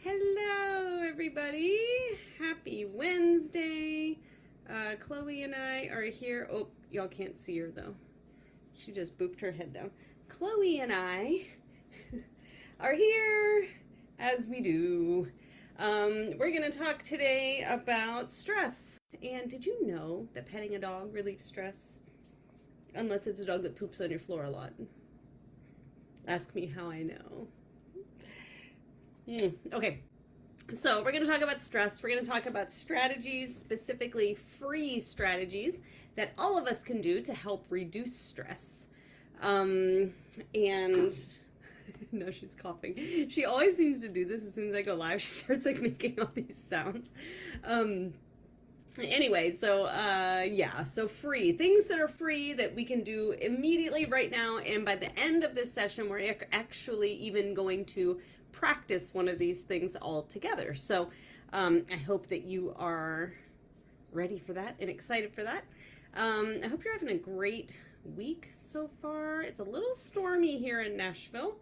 Hello, everybody. Happy Wednesday. Chloe and I are here. Oh, y'all can't see her though. She just booped her head down. Chloe and I are here as we do. We're going to talk today about stress. And did you know that petting a dog relieves stress? Unless it's a dog that poops on your floor a lot. Ask me how I know. Okay, so we're going to talk about stress. We're going to talk about strategies, specifically free strategies that all of us can do to help reduce stress. And no, she's coughing. She always seems to do this as soon as I go live. She starts like making all these sounds. Anyway, so free things that are free that we can do immediately right now, and by the end of this session we're actually even going to practice one of these things all together. So I hope that you are ready for that and excited for that. I hope you're having a great week so far. It's a little stormy here in Nashville.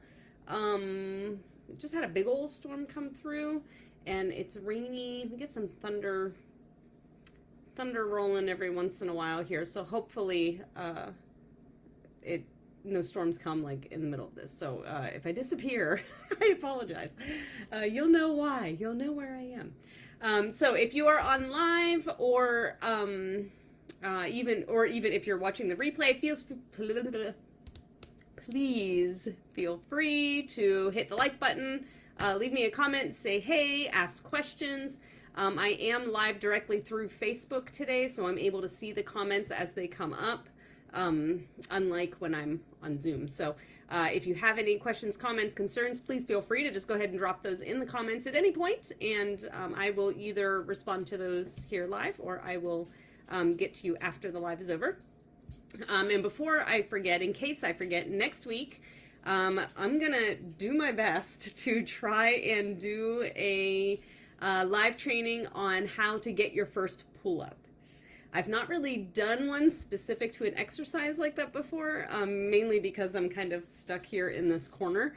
Just had a big old storm come through, and it's rainy. We get some thunder rolling every once in a while here, so hopefully no storms come like in the middle of this. So if I disappear, I apologize. You'll know why. You'll know where I am. So if you are on live, or even if you're watching the replay, please feel free to hit the like button, leave me a comment, say hey, ask questions. I am live directly through Facebook today, so I'm able to see the comments as they come up, unlike when I'm on Zoom. So if you have any questions, comments, concerns, please feel free to just go ahead and drop those in the comments at any point, and I will either respond to those here live, or I will get to you after the live is over. And before I forget, in case I forget, next week I'm gonna do my best to try and do a live training on how to get your first pull-up. I've not really done one specific to an exercise like that before, mainly because I'm kind of stuck here in this corner.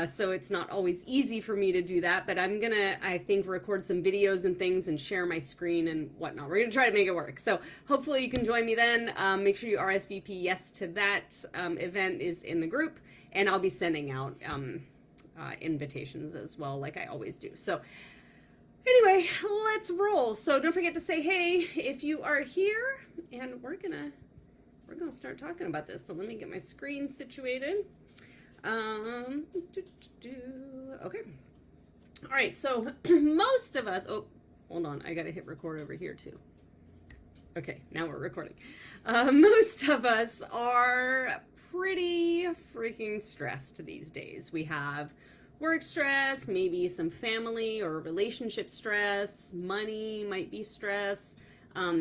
So it's not always easy for me to do that, but I'm gonna, I think, record some videos and things and share my screen and whatnot. We're gonna try to make it work. So hopefully you can join me then. Make sure you RSVP yes to that. Event is in the group, and I'll be sending out invitations as well, like I always do. So anyway, let's roll. So don't forget to say hey if you are here, and we're gonna start talking about this. So let me get my screen situated. Okay. All right, so most of us, oh, hold on, I gotta hit record over here too. Okay, now we're recording. Most of us are pretty freaking stressed these days. We have work stress, maybe some family or relationship stress, money might be stress,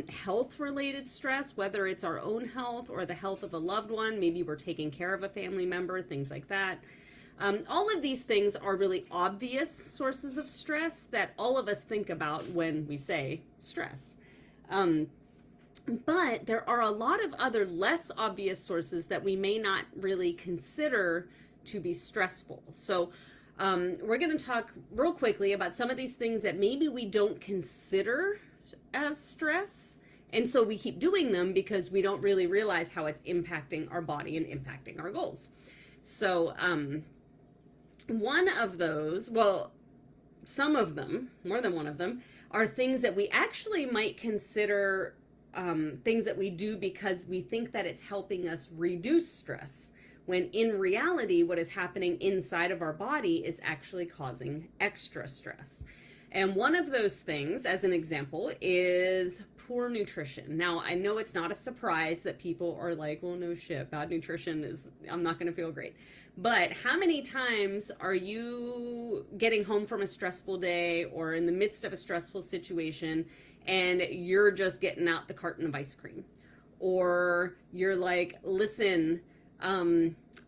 health-related stress, whether it's our own health or the health of a loved one. Maybe we're taking care of a family member, things like that. All of these things are really obvious sources of stress that all of us think about when we say stress. But there are a lot of other less obvious sources that we may not really consider to be stressful. So we're going to talk real quickly about some of these things that maybe we don't consider as stress, and so we keep doing them because we don't really realize how it's impacting our body and impacting our goals. So one of those, well, some of them, more than one of them, are things that we actually might consider things that we do because we think that it's helping us reduce stress, when in reality what is happening inside of our body is actually causing extra stress. And one of those things, as an example, is poor nutrition. Now, I know it's not a surprise that people are like, well, no shit, bad nutrition is, I'm not gonna feel great. But how many times are you getting home from a stressful day or in the midst of a stressful situation and you're just getting out the carton of ice cream? Or you're like, listen,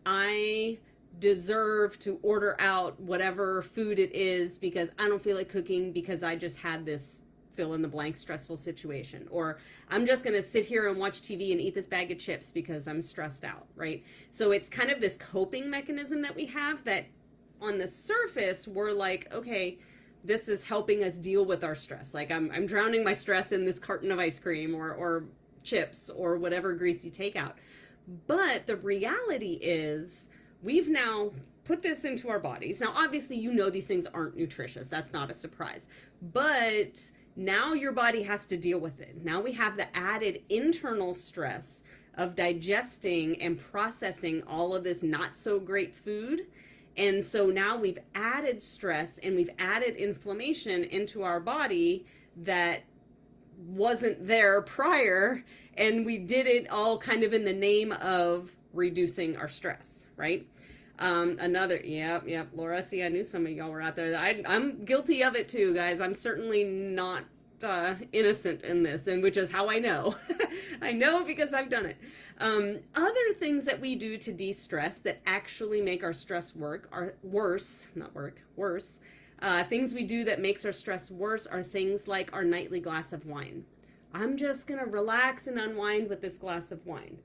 I deserve to order out whatever food it is because I don't feel like cooking because I just had this fill in the blank stressful situation, or I'm just going to sit here and watch TV and eat this bag of chips because I'm stressed out, right? So it's kind of this coping mechanism that we have that on the surface we're like, okay, this is helping us deal with our stress. Like I'm drowning my stress in this carton of ice cream or chips or whatever greasy takeout. But the reality is we've now put this into our bodies. Now, obviously, you know these things aren't nutritious. That's not a surprise. But now your body has to deal with it. Now we have the added internal stress of digesting and processing all of this not so great food. And so now we've added stress and we've added inflammation into our body that wasn't there prior, and we did it all kind of in the name of reducing our stress, right? Yep, Laura, see, I knew some of y'all were out there. I'm guilty of it too, guys. I'm certainly not innocent in this, and which is how I know. I know because I've done it. Other things that we do to de-stress that actually make our stress worse. Things we do that makes our stress worse are things like our nightly glass of wine. I'm just gonna relax and unwind with this glass of wine.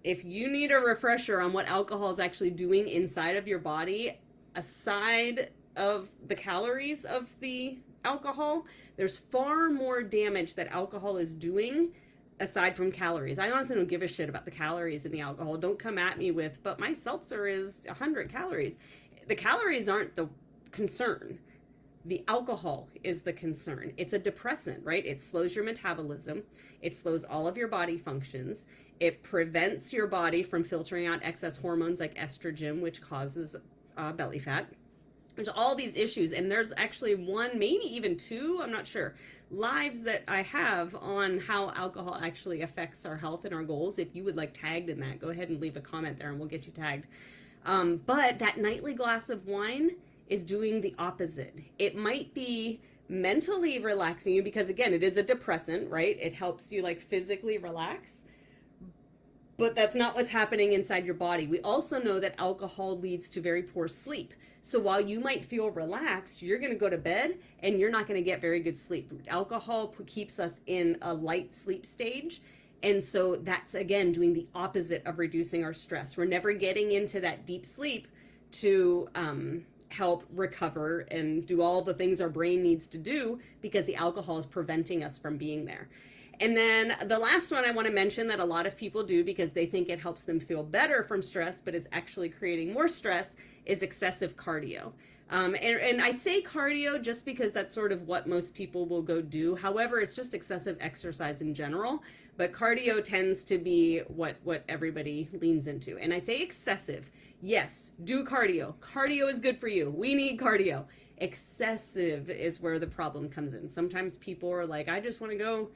If you need a refresher on what alcohol is actually doing inside of your body, aside of the calories of the alcohol, there's far more damage that alcohol is doing aside from calories. I honestly don't give a shit about the calories in the alcohol. Don't come at me with, but my seltzer is 100 calories. The calories aren't the concern. The alcohol is the concern. It's a depressant, right? It slows your metabolism. It slows all of your body functions. It prevents your body from filtering out excess hormones like estrogen, which causes belly fat. There's all these issues, and there's actually one, maybe even two, I'm not sure, lives that I have on how alcohol actually affects our health and our goals. If you would like tagged in that, go ahead and leave a comment there and we'll get you tagged. But that nightly glass of wine is doing the opposite. It might be mentally relaxing you because, again, it is a depressant, right? It helps you like physically relax. But that's not what's happening inside your body. We also know that alcohol leads to very poor sleep. So while you might feel relaxed, you're going to go to bed and you're not going to get very good sleep. Alcohol keeps us in a light sleep stage. And so that's, again, doing the opposite of reducing our stress. We're never getting into that deep sleep to help recover and do all the things our brain needs to do because the alcohol is preventing us from being there. And then the last one I want to mention that a lot of people do because they think it helps them feel better from stress, but is actually creating more stress, is excessive cardio. And I say cardio just because that's sort of what most people will go do. However, it's just excessive exercise in general, but cardio tends to be what everybody leans into. And I say excessive. Yes, do cardio. Cardio is good for you. We need cardio. Excessive is where the problem comes in. Sometimes people are like, I just want to go,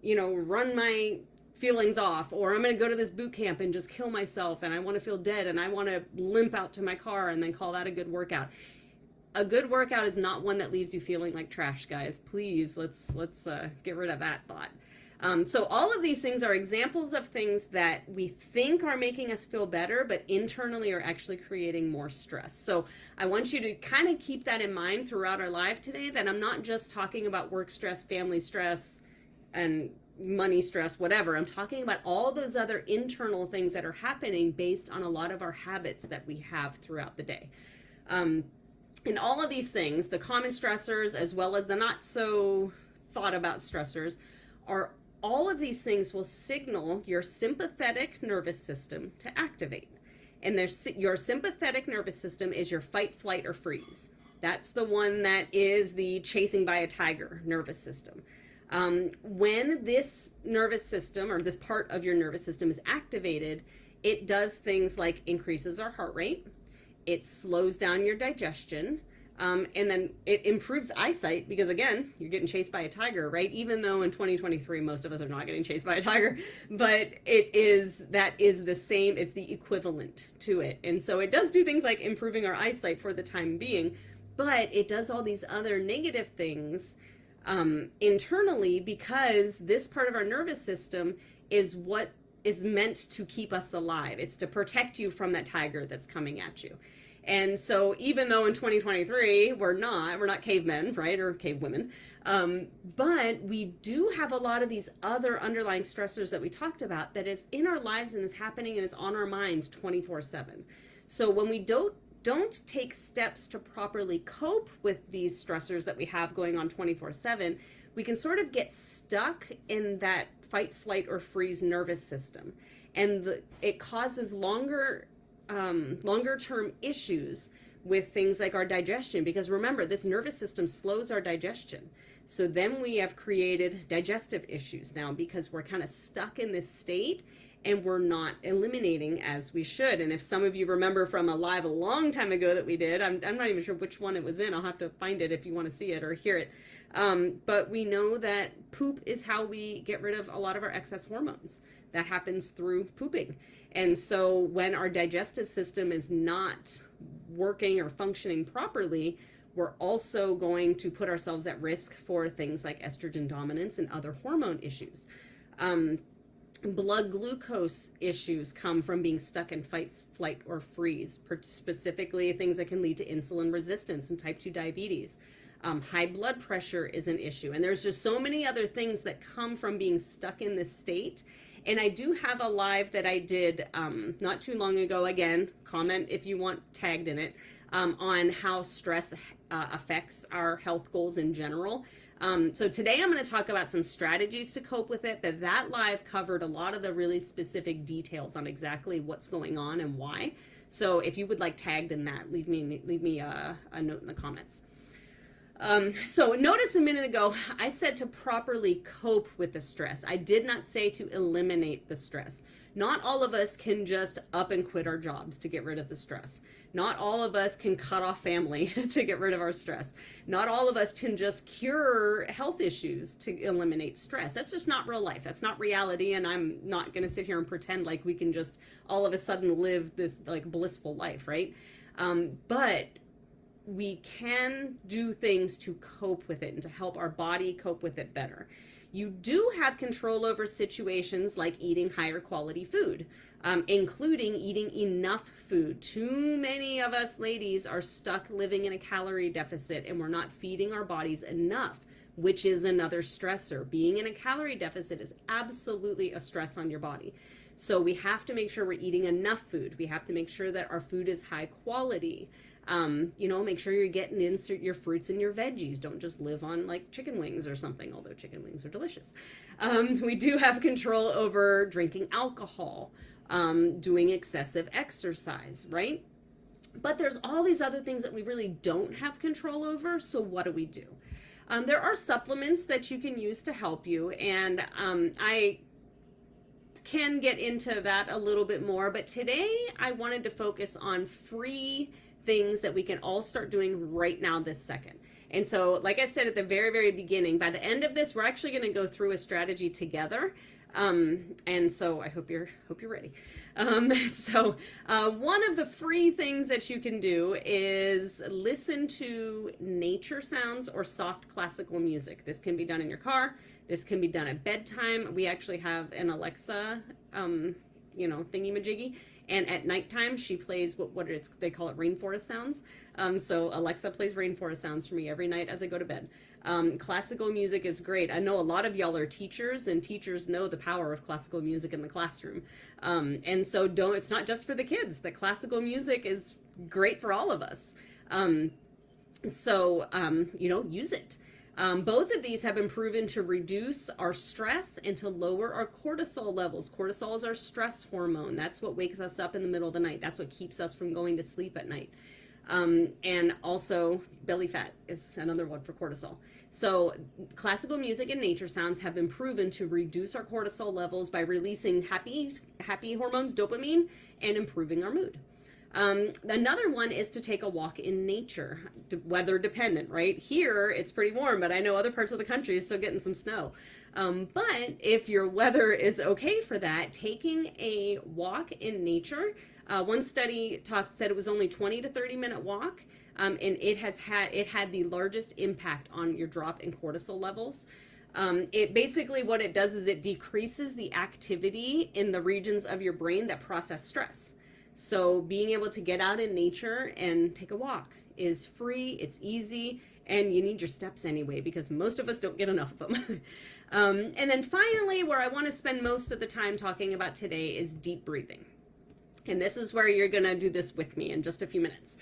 run my feelings off, or I'm going to go to this boot camp and just kill myself and I want to feel dead and I want to limp out to my car and then call that a good workout. A good workout is not one that leaves you feeling like trash, guys. Please, let's get rid of that thought. So all of these things are examples of things that we think are making us feel better, but internally are actually creating more stress. So I want you to kind of keep that in mind throughout our live today, that I'm not just talking about work stress, family stress, and money stress, whatever. I'm talking about all those other internal things that are happening based on a lot of our habits that we have throughout the day. And all of these things, the common stressors as well as the not so thought about stressors, are all of these things will signal your sympathetic nervous system to activate. And your sympathetic nervous system is your fight, flight, or freeze. That's the one that is the chasing by a tiger nervous system. When this nervous system, or this part of your nervous system, is activated, it does things like increases our heart rate, it slows down your digestion, and then it improves eyesight because, again, you're getting chased by a tiger, right? Even though in 2023 most of us are not getting chased by a tiger, but that is the same, it's the equivalent to it. And so it does do things like improving our eyesight for the time being, but it does all these other negative things internally, because this part of our nervous system is what is meant to keep us alive. It's to protect you from that tiger that's coming at you. And so even though in 2023 we're not cavemen, right, or cavewomen, but we do have a lot of these other underlying stressors that we talked about that is in our lives and is happening and is on our minds 24/7. So when we don't don't take steps to properly cope with these stressors that we have going on 24/7, we can sort of get stuck in that fight, flight, or freeze nervous system. And it causes longer term issues with things like our digestion, because remember, this nervous system slows our digestion. So then we have created digestive issues now because we're kind of stuck in this state and we're not eliminating as we should. And if some of you remember from a live a long time ago that we did, I'm not even sure which one it was in. I'll have to find it if you want to see it or hear it. But we know that poop is how we get rid of a lot of our excess hormones. That happens through pooping. And so when our digestive system is not working or functioning properly, we're also going to put ourselves at risk for things like estrogen dominance and other hormone issues. Blood glucose issues come from being stuck in fight, flight, or freeze, specifically things that can lead to insulin resistance and type 2 diabetes. High blood pressure is an issue. And there's just so many other things that come from being stuck in this state. And I do have a live that I did not too long ago. Again, comment if you want tagged in it, on how stress affects our health goals in general. So today I'm going to talk about some strategies to cope with it, but that live covered a lot of the really specific details on exactly what's going on and why. So if you would like tagged in that, leave me a note in the comments. So notice a minute ago, I said to properly cope with the stress. I did not say to eliminate the stress. Not all of us can just up and quit our jobs to get rid of the stress. Not all of us can cut off family to get rid of our stress. Not all of us can just cure health issues to eliminate stress. That's just not real life. That's not reality. And I'm not going to sit here and pretend like we can just all of a sudden live this like blissful life, right? But we can do things to cope with it and to help our body cope with it better. You do have control over situations like eating higher quality food, including eating enough food. Too many of us ladies are stuck living in a calorie deficit and we're not feeding our bodies enough, which is another stressor. Being in a calorie deficit is absolutely a stress on your body. So we have to make sure we're eating enough food. We have to make sure that our food is high quality. Make sure you're getting in your fruits and your veggies. Don't just live on like chicken wings or something, although chicken wings are delicious. We do have control over drinking alcohol, doing excessive exercise, right? But there's all these other things that we really don't have control over. So what do we do? There are supplements that you can use to help you. And I can get into that a little bit more. But today I wanted to focus on free things that we can all start doing right now this second. And so, like I said at the very, very beginning, by the end of this, we're actually going to go through a strategy together. And so I hope you're ready. One of the free things that you can do is listen to nature sounds or soft classical music. This can be done in your car. This can be done at bedtime. We actually have an Alexa, thingy-majiggy. And at nighttime, she plays they call it rainforest sounds. So Alexa plays rainforest sounds for me every night as I go to bed. Classical music is great. I know a lot of y'all are teachers, and teachers know the power of classical music in the classroom. And so it's not just for the kids. The classical music is great for all of us. Use it. Both of these have been proven to reduce our stress and to lower our cortisol levels. Cortisol is our stress hormone. That's what wakes us up in the middle of the night. That's what keeps us from going to sleep at night. And also belly fat is another one for cortisol. So classical music and nature sounds have been proven to reduce our cortisol levels by releasing happy hormones, dopamine, and improving our mood. Another one is to take a walk in nature, weather dependent, right? Here, it's pretty warm, but I know other parts of the country is still getting some snow. But if your weather is okay for that, taking a walk in nature, one study said it was only 20 to 30 minute walk, and it had the largest impact on your drop in cortisol levels. It basically, what it does is it decreases the activity in the regions of your brain that process stress. So being able to get out in nature and take a walk is free, it's easy, and you need your steps anyway because most of us don't get enough of them. And then finally, where I want to spend most of the time talking about today is deep breathing. And this is where you're going to do this with me in just a few minutes.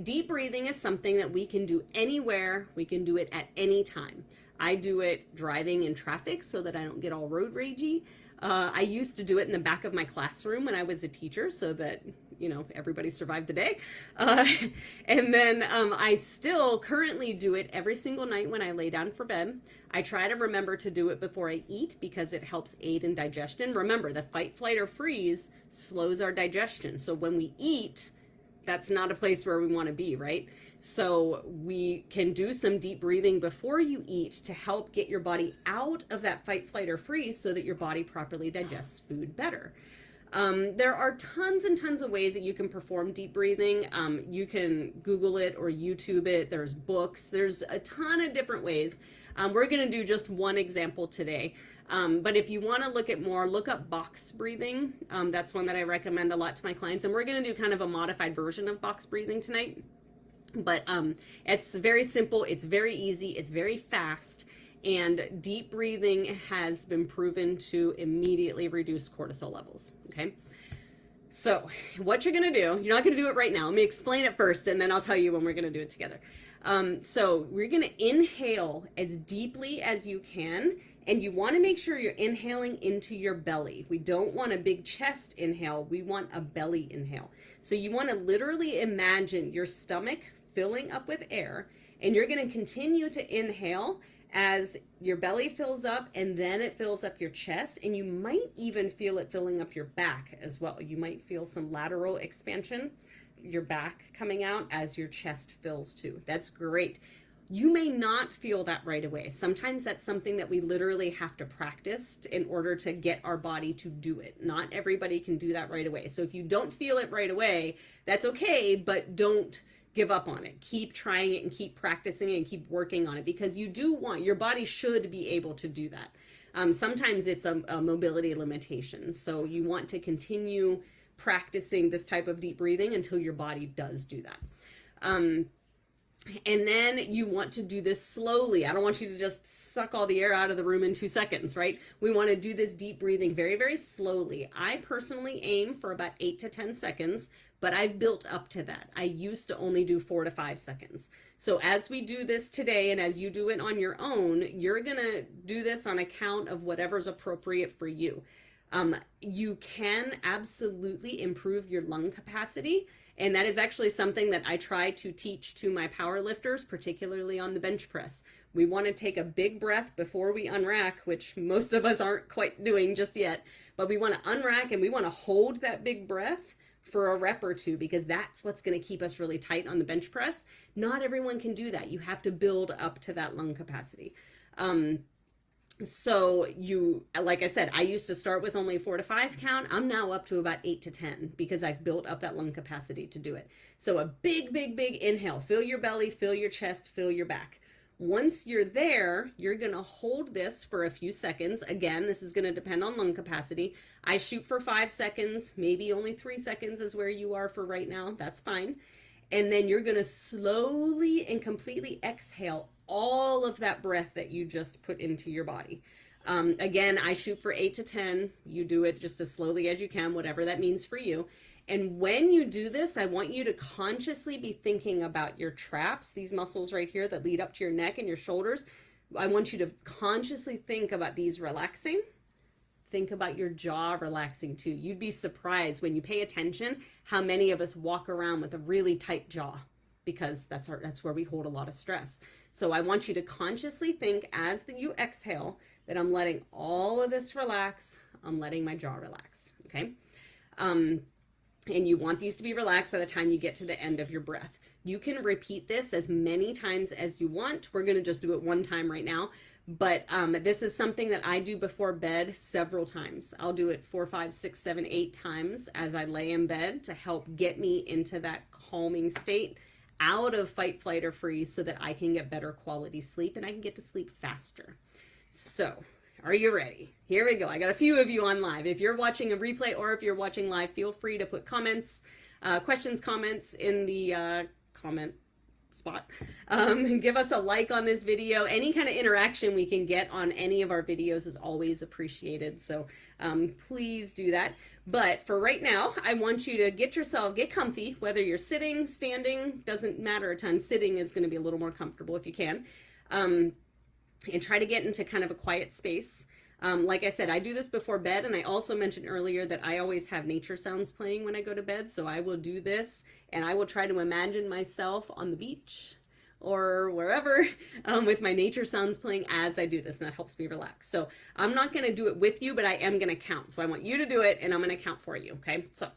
Deep breathing is something that we can do anywhere. We can do it at any time. I do it driving in traffic so that I don't get all road ragey. I used to do it in the back of my classroom when I was a teacher so that, everybody survived the day. And then I still currently do it every single night when I lay down for bed. I try to remember to do it before I eat because it helps aid in digestion. Remember, the fight, flight, or freeze slows our digestion. So when we eat, that's not a place where we want to be, right? So we can do some deep breathing before you eat to help get your body out of that fight, flight, or freeze so that your body properly digests food better. There are tons and tons of ways that you can perform deep breathing. You can Google it or YouTube it. There's books. There's a ton of different ways. We're going to do just one example today. But if you want to look at more, look up box breathing. That's one that I recommend a lot to my clients. And we're going to do kind of a modified version of box breathing tonight. But it's very simple. It's very easy. It's very fast. And deep breathing has been proven to immediately reduce cortisol levels. Okay. So what you're going to do, you're not going to do it right now. Let me explain it first, and then I'll tell you when we're going to do it together. So we're going to inhale as deeply as you can. And you want to make sure you're inhaling into your belly. We don't want a big chest inhale. We want a belly inhale. So you want to literally imagine your stomach filling up with air, and you're going to continue to inhale as your belly fills up, and then it fills up your chest, and you might even feel it filling up your back as well. You might feel some lateral expansion, your back coming out as your chest fills too. That's great. You may not feel that right away. Sometimes that's something that we literally have to practice in order to get our body to do it. Not everybody can do that right away. So if you don't feel it right away, that's okay, but don't give up on it. Keep trying it and keep practicing it and keep working on it, because your body should be able to do that. Sometimes it's a mobility limitation. So you want to continue practicing this type of deep breathing until your body does do that. And then you want to do this slowly. I don't want you to just suck all the air out of the room in 2 seconds, right? We want to do this deep breathing very, very slowly. I personally aim for about 8 to 10 seconds, but I've built up to that. I used to only do 4 to 5 seconds. So as we do this today, and as you do it on your own, you're going to do this on account of whatever's appropriate for you. You can absolutely improve your lung capacity. And that is actually something that I try to teach to my power lifters, particularly on the bench press. We want to take a big breath before we unrack, which most of us aren't quite doing just yet. But we want to unrack and we want to hold that big breath for a rep or two, because that's what's going to keep us really tight on the bench press. Not everyone can do that. You have to build up to that lung capacity. So like I said, I used to start with only 4 to 5 count. I'm now up to about 8 to 10 because I've built up that lung capacity to do it. So a big, big, big inhale. Fill your belly, fill your chest, fill your back. Once you're there, you're going to hold this for a few seconds. Again, this is going to depend on lung capacity. I shoot for 5 seconds, maybe only 3 seconds is where you are for right now. That's fine. And then you're going to slowly and completely exhale all of that breath that you just put into your body. Again, I shoot for 8 to 10. You do it just as slowly as you can, whatever that means for you. And when you do this, I want you to consciously be thinking about your traps, these muscles right here that lead up to your neck and your shoulders. I want you to consciously think about these relaxing. Think about your jaw relaxing too. You'd be surprised when you pay attention how many of us walk around with a really tight jaw, because that's where we hold a lot of stress. So I want you to consciously think as you exhale that I'm letting all of this relax. I'm letting my jaw relax. Okay. And you want these to be relaxed by the time you get to the end of your breath. You can repeat this as many times as you want. We're going to just do it one time right now. But this is something that I do before bed several times. I'll do it 4, 5, 6, 7, 8 times as I lay in bed to help get me into that calming state, out of fight, flight, or freeze, so that I can get better quality sleep and I can get to sleep faster. So, are you ready? Here we go. I got a few of you on live. If you're watching a replay or if you're watching live, feel free to put comments, questions, comments in the comment spot. Give us a like on this video. Any kind of interaction we can get on any of our videos is always appreciated. So please do that. But for right now, I want you to get comfy, whether you're sitting, standing, doesn't matter a ton. Sitting is going to be a little more comfortable if you can. And try to get into kind of a quiet space. Like I said, I do this before bed, and I also mentioned earlier that I always have nature sounds playing when I go to bed, so I will do this, and I will try to imagine myself on the beach or wherever with my nature sounds playing as I do this, and that helps me relax. So I'm not going to do it with you, but I am going to count. So I want you to do it, and I'm going to count for you, okay? So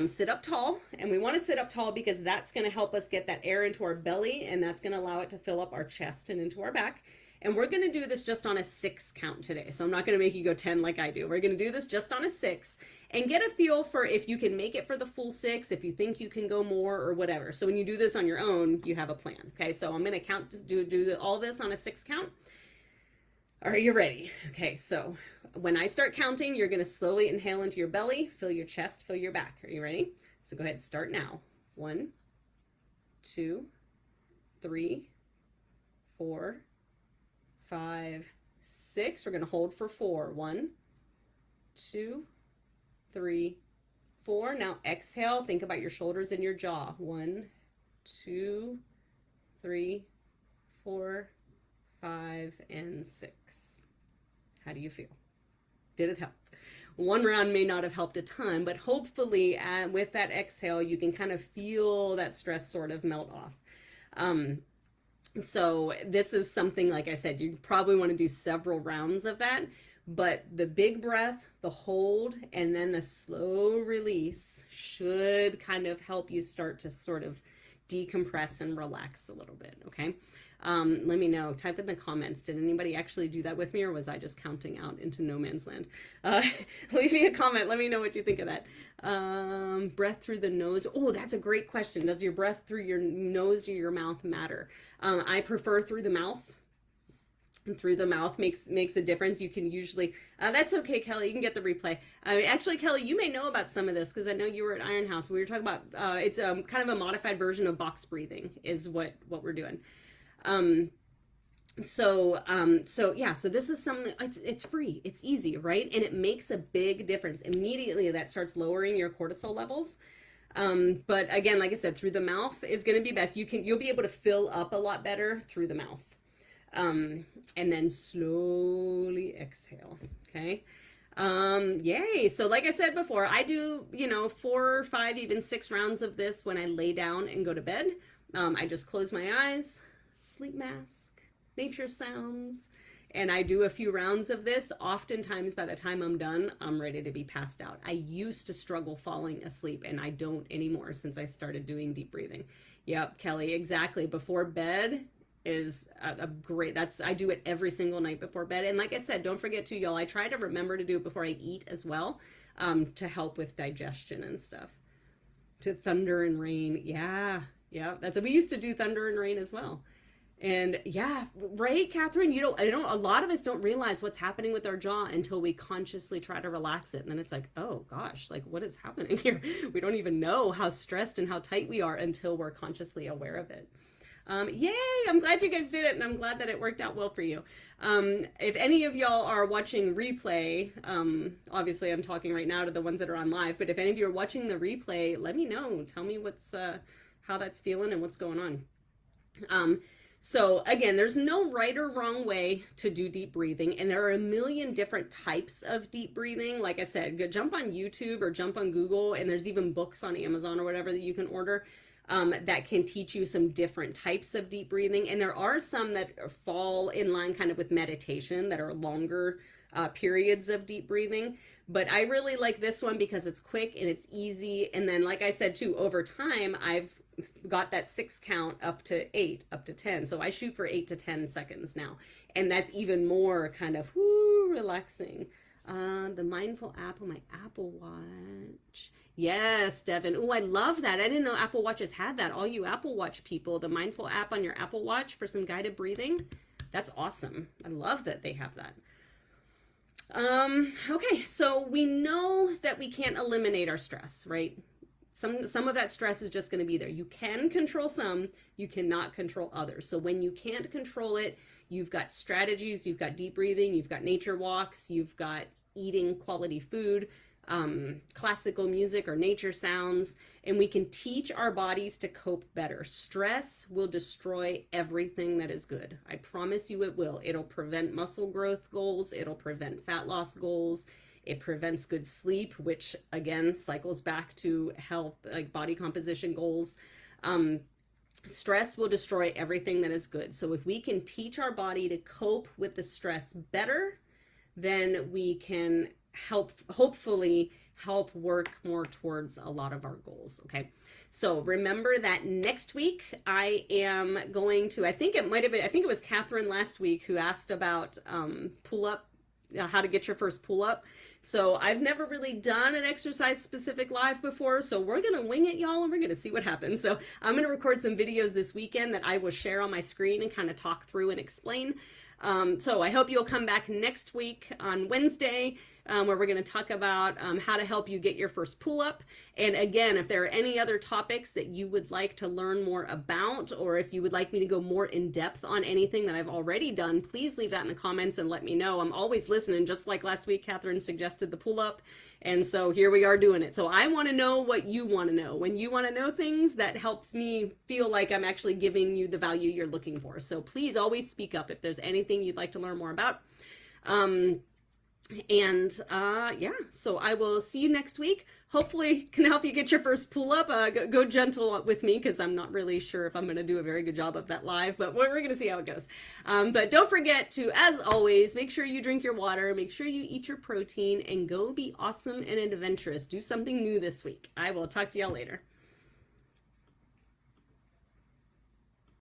sit up tall, and we want to sit up tall because that's going to help us get that air into our belly, and that's going to allow it to fill up our chest and into our back. And we're going to do this just on a 6 count today. So I'm not going to make you go 10 like I do. We're going to do this just on a 6 and get a feel for if you can make it for the full 6, if you think you can go more or whatever. So when you do this on your own, you have a plan. Okay, so I'm going to count, do all this on a 6 count. Are you ready? Okay, so when I start counting, you're going to slowly inhale into your belly, fill your chest, fill your back. Are you ready? So go ahead, start now. 1, 2, 3, 4, 5, 6. We're going to hold for 4. 1, 2, 3, 4. Now exhale. Think about your shoulders and your jaw. 1, 2, 3, 4, 5, and 6. How do you feel? Did it help? One round may not have helped a ton, but hopefully with that exhale, you can kind of feel that stress sort of melt off. So this is something, like I said, you probably want to do several rounds of that, but the big breath, the hold, and then the slow release should kind of help you start to sort of decompress and relax a little bit, okay? Let me know. Type in the comments. Did anybody actually do that with me, or was I just counting out into no man's land? Leave me a comment. Let me know what you think of that. Breath through the nose. Oh, that's a great question. Does your breath through your nose or your mouth matter? I prefer through the mouth. And through the mouth makes a difference. You can usually, that's okay, Kelly, you can get the replay. Actually, Kelly, you may know about some of this because I know you were at Iron House. We were talking about, it's kind of a modified version of box breathing is what we're doing. So this is something, it's free, it's easy, right? And it makes a big difference. Immediately that starts lowering your cortisol levels. But again, like I said, through the mouth is going to be best. You'll be able to fill up a lot better through the mouth. And then slowly exhale. Okay. Yay. So like I said before, I do, 4, 5, even 6 rounds of this when I lay down and go to bed. I just close my eyes, sleep mask, nature sounds, and I do a few rounds of this. Oftentimes by the time I'm done, I'm ready to be passed out. I used to struggle falling asleep, and I don't anymore since I started doing deep breathing. Yep, Kelly, exactly. Before bed is a great, I do it every single night before bed. And like I said, don't forget to, y'all, I try to remember to do it before I eat as well, to help with digestion and stuff. To thunder and rain. Yeah. We used to do thunder and rain as well. And yeah, right, Catherine, a lot of us don't realize what's happening with our jaw until we consciously try to relax it. And then it's like, oh gosh, like what is happening here? We don't even know how stressed and how tight we are until we're consciously aware of it. Yay, I'm glad you guys did it, and I'm glad that it worked out well for you. If any of y'all are watching replay, obviously I'm talking right now to the ones that are on live, but if any of you are watching the replay, let me know. Tell me how that's feeling and what's going on. So again, there's no right or wrong way to do deep breathing, and there are a million different types of deep breathing. Like I said, go jump on YouTube or jump on Google, and there's even books on Amazon or whatever that you can order. That can teach you some different types of deep breathing. And there are some that fall in line kind of with meditation that are longer periods of deep breathing. But I really like this one because it's quick and it's easy. And then, like I said, too, over time, I've got that 6 count up to 8, up to 10. So I shoot for 8 to 10 seconds now. And that's even more kind of relaxing. The Mindful app on my Apple Watch. Yes, Devin. Oh, I love that. I didn't know Apple Watches had that. All you Apple Watch people, the Mindful app on your Apple Watch for some guided breathing. That's awesome. I love that they have that. Okay, so we know that we can't eliminate our stress, right? some of that stress is just going to be there. You can control some, you cannot control others. So when you can't control it, you've got strategies, you've got deep breathing, you've got nature walks, you've got eating quality food, classical music or nature sounds, and we can teach our bodies to cope better. Stress will destroy everything that is good. I promise you it will. It'll prevent muscle growth goals. It'll prevent fat loss goals. It prevents good sleep, which again cycles back to health, like body composition goals. Stress will destroy everything that is good. So if we can teach our body to cope with the stress better, then we can hopefully help work more towards a lot of our goals. Okay. So remember that next week I am going to, I think it was Catherine last week who asked about pull up, how to get your first pull up. So I've never really done an exercise specific live before, so we're gonna wing it, y'all, and we're gonna see what happens. So I'm gonna record some videos this weekend that I will share on my screen and kind of talk through and explain. So I hope you'll come back next week on Wednesday, where we're going to talk about how to help you get your first pull-up. And again, if there are any other topics that you would like to learn more about, or if you would like me to go more in depth on anything that I've already done, please leave that in the comments and let me know. I'm always listening. Just like last week, Catherine suggested the pull-up. And so here we are doing it. So I want to know what you want to know. When you want to know things, that helps me feel like I'm actually giving you the value you're looking for. So please always speak up if there's anything you'd like to learn more about. Yeah, so I will see you next week. Hopefully can help you get your first pull up. Go gentle with me because I'm not really sure if I'm going to do a very good job of that live, but we're going to see how it goes. But don't forget to, as always, make sure you drink your water, make sure you eat your protein, and go be awesome and adventurous. Do something new this week. I will talk to y'all later.